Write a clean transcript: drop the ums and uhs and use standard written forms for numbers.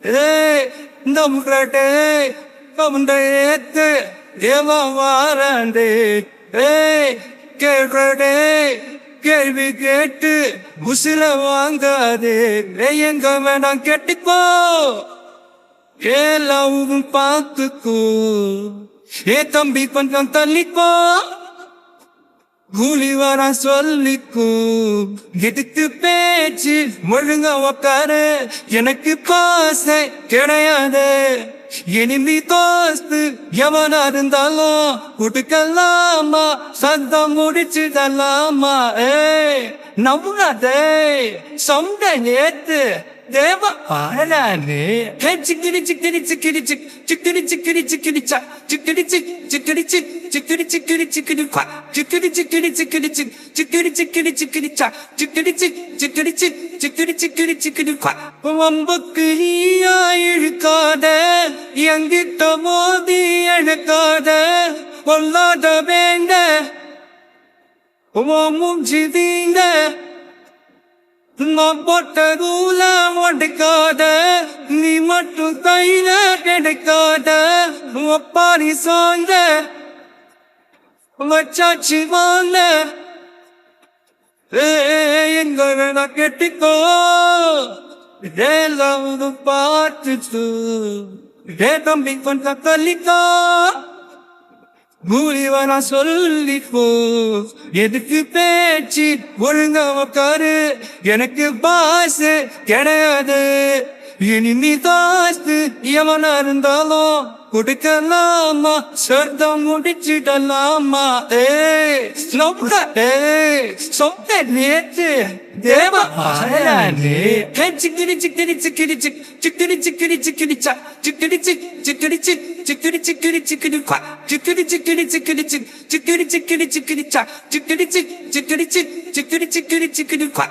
நம்மளே கமுண்டேத்து தேவாரண்டே கேள்றடே கேள்வி கேட்டு முசில வாங்காதே எங்க வேணாம் கேட்டுக்கோ எல்லாவும் பார்த்துக்கோ தம்பி கொஞ்சம் தள்ளிக்கோ கூலி வர சொல்லிக்கோ எதுக்கு பேச்சு ஒழுங்க உக்காரு எனக்கு பாசை கிடையாது இனிமே தோஸ்து எவனா இருந்தாலும் கொடுக்கலாமா சத்தம் முடிச்சுதலாமா நம்புறாதே சொந்த நேத்து தேவ ஆரானே சிக்கிடி சிக்கிடி சிக்கிடி சிக் சிக்கிடி சிக்கிடி சிக்கிடி சா சிக்கிடி சிக் சிக்கிடி சிக் சிக்கிடி சிக்கிடி சிக்கிடி பா சிக்கிடி சிக்கிடி சிக்கிடி சிக் சிக்கிடி சிக்கிடி சிக்கிடி சா சிக்கிடி சிக் சிக்கிடி சிக் சிக்கிடி சிக்கிடி சிக்கிடி பா வம்புக்கு நீயா இழுக்காத எங்கிட்ட மோதி எடுக்காத கொல்லாத வேண்ட மூஞ்சி தீங்க நான் போட்டதூல ஒடுக்காத நீ மட்டும் கையில கிடைக்காத ஒப்பாரி சாய்ந்த வச்சாச்சு வாங்க எங்க வேணா கெட்டிக்கோ எல்லாவது பார்த்துச்சு தம்பி கொஞ்சம் தள்ளிக்கோ கூலிவனா சொல்லிப்போ எதுக்கு பேச்சு ஒழுங்க உக்காரு எனக்கு பாசு கிடையாது இனி தாஸ்து எவனா இருந்தாலும் கொடுக்கலாமா சொர்த்தம் முடிச்சிடலாமா சொந்த நேற்று தேவ சிக்கிடி சிக்கிடி சிக்கிடி சிக் சிக்கிடி சிக்கிடி சிக்கிடி சா சிக்கிடி சிக் சிக்கிடி சிக் சிக்கிடி சிக்கிடி சிக்கிடி பா சிக்கிடி சிக்கிடி சிக்கிடி சிக் சிக்கிடி சிக்கிடி சிக்கிடி சா சிக்கிடி சிக் சிக்கிடி சிக் சிக்கிடி சிக்கிடி சிக்கிடி பா